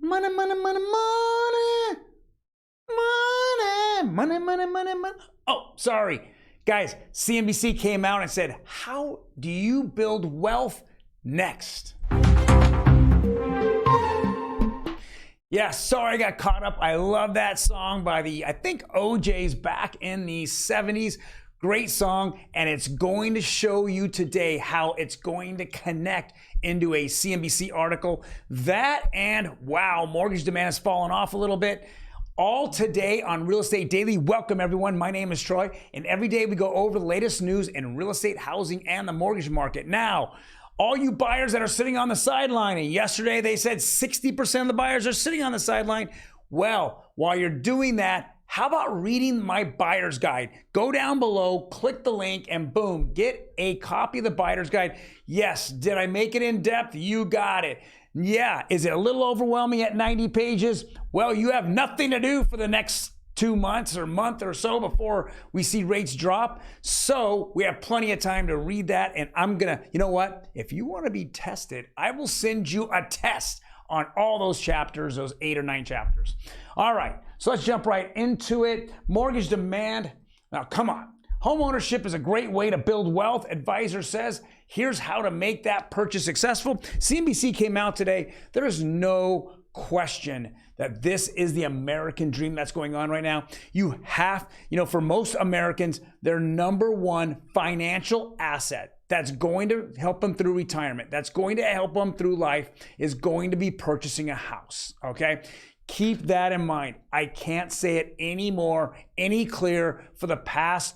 Money, money, money, money. Money, money, money, money, money. Oh, sorry. Guys, CNBC came out and said, how do you build wealth next? Yeah, sorry I got caught up. I love that song by I think OJ's back in the 70s. Great song, and it's going to show you today how it's going to connect into a CNBC article. That and wow, mortgage demand has fallen off a little bit. All today on Real Estate Daily. Welcome everyone. My name is Troy, and every day we go over the latest news in real estate, housing, and the mortgage market. Now, all you buyers that are sitting on the sideline, and yesterday they said 60% of the buyers are sitting on the sideline. Well, while you're doing that, how about reading my buyer's guide? Go down below, click the link, and boom, get a copy of the buyer's guide. Yes, did I make it in depth? You got it. Yeah, is it a little overwhelming at 90 pages? Well, you have nothing to do for the next 2 months or month or so before we see rates drop. So we have plenty of time to read that. And I'm gonna, you know what? If you wanna be tested, I will send you a test on all those chapters, those 8 or 9 chapters. All right, so let's jump right into it. Mortgage demand. Now, come on. Homeownership is a great way to build wealth. Advisor says, here's how to make that purchase successful. CNBC came out today. There is no question that this is the American dream that's going on right now. You have, for most Americans, their number one financial asset that's going to help them through retirement, that's going to help them through life, is going to be purchasing a house, okay? Keep that in mind. I can't say it any clearer for the past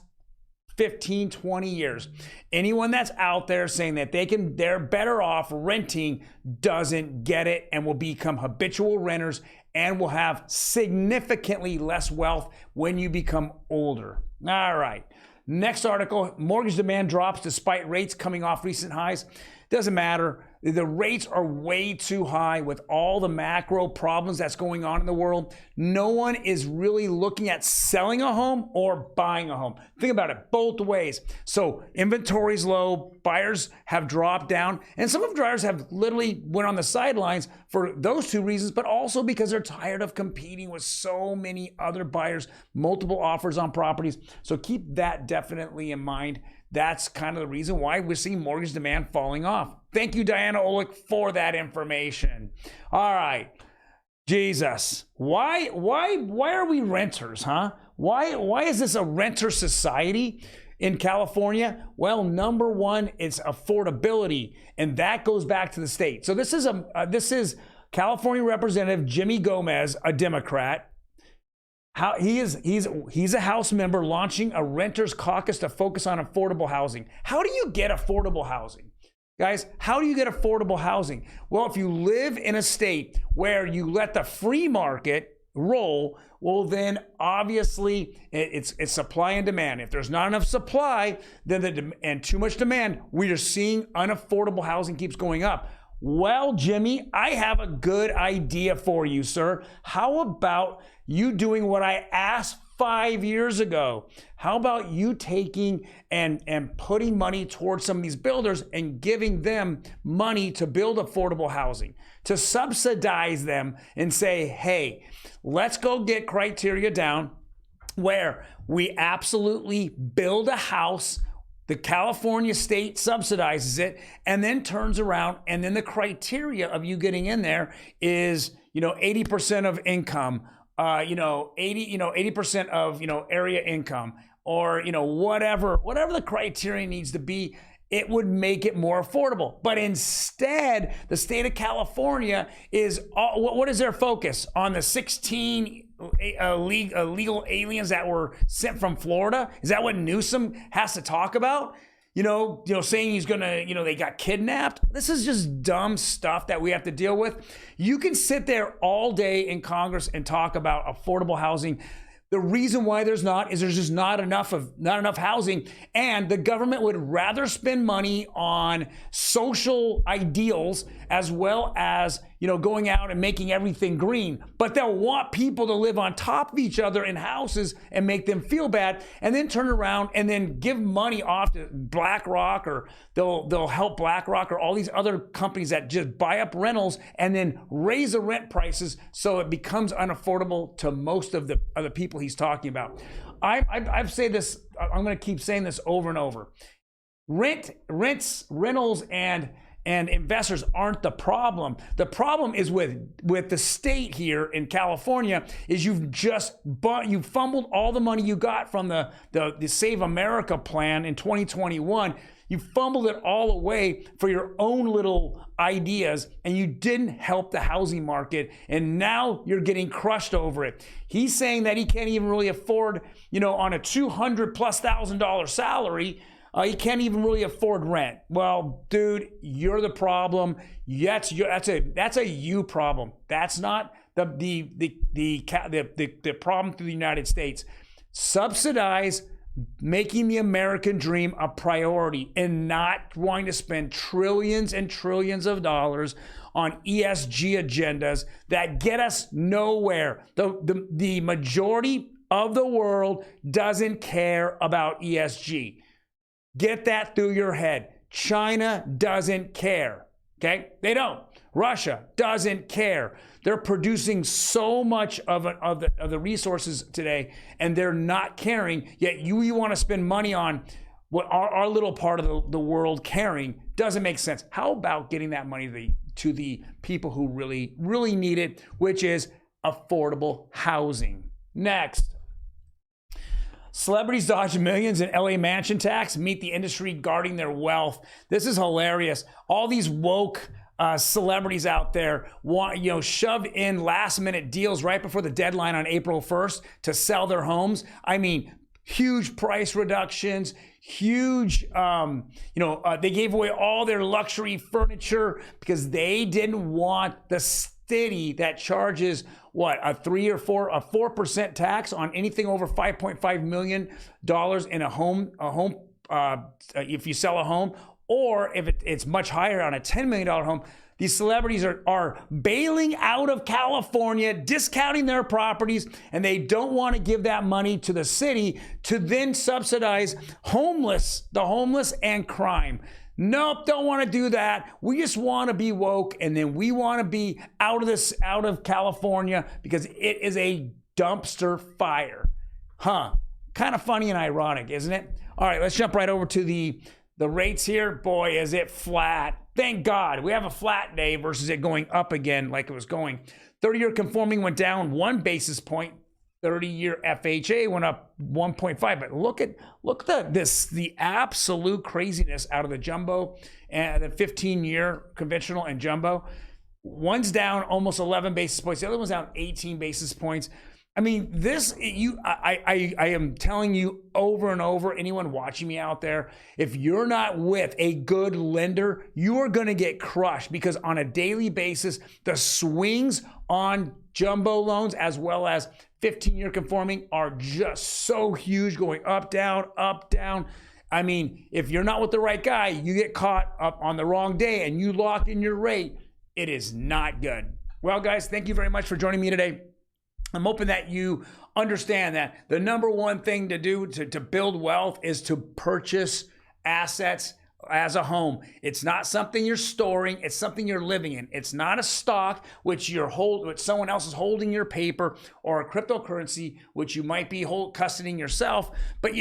15, 20 years. Anyone that's out there saying that they're better off renting doesn't get it and will become habitual renters and will have significantly less wealth when you become older. All right. Next article, mortgage demand drops despite rates coming off recent highs. Doesn't matter. The rates are way too high with all the macro problems that's going on in the world. No one is really looking at selling a home or buying a home. Think about it both ways. So inventory's low, buyers have dropped down, and some of the buyers have literally went on the sidelines for those two reasons, but also because they're tired of competing with so many other buyers, multiple offers on properties. So keep that definitely in mind. That's kind of the reason why we're seeing mortgage demand falling off. Thank you, Diana Olick, for that information. All right, Jesus, why are we renters, huh? Why is this a renter society in California? Well, number one, it's affordability, and that goes back to the state. So this is California Representative Jimmy Gomez, a Democrat. He's a House member launching a renters caucus to focus on affordable housing. How do you get affordable housing? Guys, how do you get affordable housing? Well, if you live in a state where you let the free market roll, well, then obviously it's supply and demand. If there's not enough supply, and too much demand, we are seeing unaffordable housing keeps going up. Well, Jimmy, I have a good idea for you, sir. How about you doing what I asked 5 years ago? How about you taking and putting money towards some of these builders and giving them money to build affordable housing, to subsidize them and say, hey, let's go get criteria down where we absolutely build a house. The California state subsidizes it and then turns around, and then the criteria of you getting in there is, 80% of income, 80% of, area income, or, whatever the criteria needs to be. It would make it more affordable. But instead, the state of California is, what is their focus? On the 16 illegal aliens that were sent from Florida? Is that what Newsom has to talk about? Saying he's gonna, they got kidnapped. This is just dumb stuff that we have to deal with. You can sit there all day in Congress and talk about affordable housing. The reason why there's just not enough housing, and the government would rather spend money on social ideals as well as, going out and making everything green, but they'll want people to live on top of each other in houses and make them feel bad, and then turn around and then give money off to BlackRock, or they'll help BlackRock or all these other companies that just buy up rentals and then raise the rent prices so it becomes unaffordable to most of the people he's talking about. I've said this, I'm going to keep saying this over and over. Rentals and investors aren't the problem. The problem is with the state here in California is you've fumbled all the money you got from the Save America plan in 2021. You fumbled it all away for your own little ideas, and you didn't help the housing market, and now you're getting crushed over it. He's saying that he can't even really afford, on a $200,000+ salary, he can't even really afford rent. Well, dude, you're the problem. That's a you problem. That's not the problem through the United States. Subsidize making the American dream a priority and not wanting to spend trillions and trillions of dollars on ESG agendas that get us nowhere. The majority of the world doesn't care about ESG. Get that through your head. China doesn't care. Okay? They don't. Russia doesn't care. They're producing so much of the resources today, and they're not caring. Yet you want to spend money on what our little part of the world caring. Doesn't make sense. How about getting that money to the people who really, really need it, which is affordable housing? Next. Celebrities dodge millions in LA mansion tax, meet the industry guarding their wealth. This is hilarious. All these woke celebrities out there want, shove in last minute deals right before the deadline on April 1st to sell their homes. I mean, huge price reductions, huge, they gave away all their luxury furniture because they didn't want the city that charges a 4% tax on anything over $5.5 million in a home, if you sell a home, or if it's much higher on a $10 million home. These celebrities are bailing out of California, discounting their properties, and they don't want to give that money to the city to then subsidize the homeless and crime. Nope, don't want to do that. We just want to be woke, and then we want to be out of California because it is a dumpster fire. Kind of funny and ironic, isn't it? All right, let's jump right over to the rates here. Boy, is it flat. Thank God we have a flat day versus it going up again like it was going. 30-year conforming went down 1 basis point. 30-year FHA went up 1.5. But look at the absolute craziness out of the jumbo and the 15-year conventional and jumbo. One's down almost 11 basis points. The other one's down 18 basis points. I mean, I am telling you over and over, anyone watching me out there, if you're not with a good lender, you are going to get crushed because on a daily basis, the swings on jumbo loans as well as 15-year conforming are just so huge, going up, down, up, down. I mean, if you're not with the right guy, you get caught up on the wrong day and you lock in your rate. It is not good. Well, guys, thank you very much for joining me today. I'm hoping that you understand that the number one thing to do to build wealth is to purchase assets as a home. It's not something you're storing, it's something you're living in. It's not a stock which someone else is holding your paper, or a cryptocurrency which you might be custodying yourself, but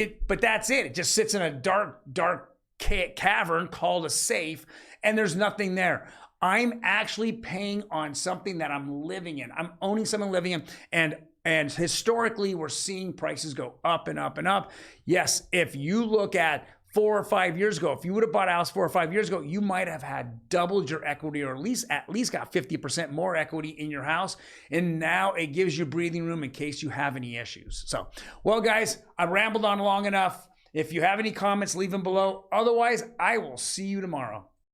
that's it. It just sits in a dark cavern called a safe, and there's nothing there. I'm actually paying on something that I'm living in. I'm owning something I'm living in, and historically we're seeing prices go up and up and up. Yes, if you look at 4 or 5 years ago, if you would have bought a house 4 or 5 years ago, you might have had doubled your equity, or at least got 50% more equity in your house. And now it gives you breathing room in case you have any issues. So, well, guys, I rambled on long enough. If you have any comments, leave them below. Otherwise, I will see you tomorrow.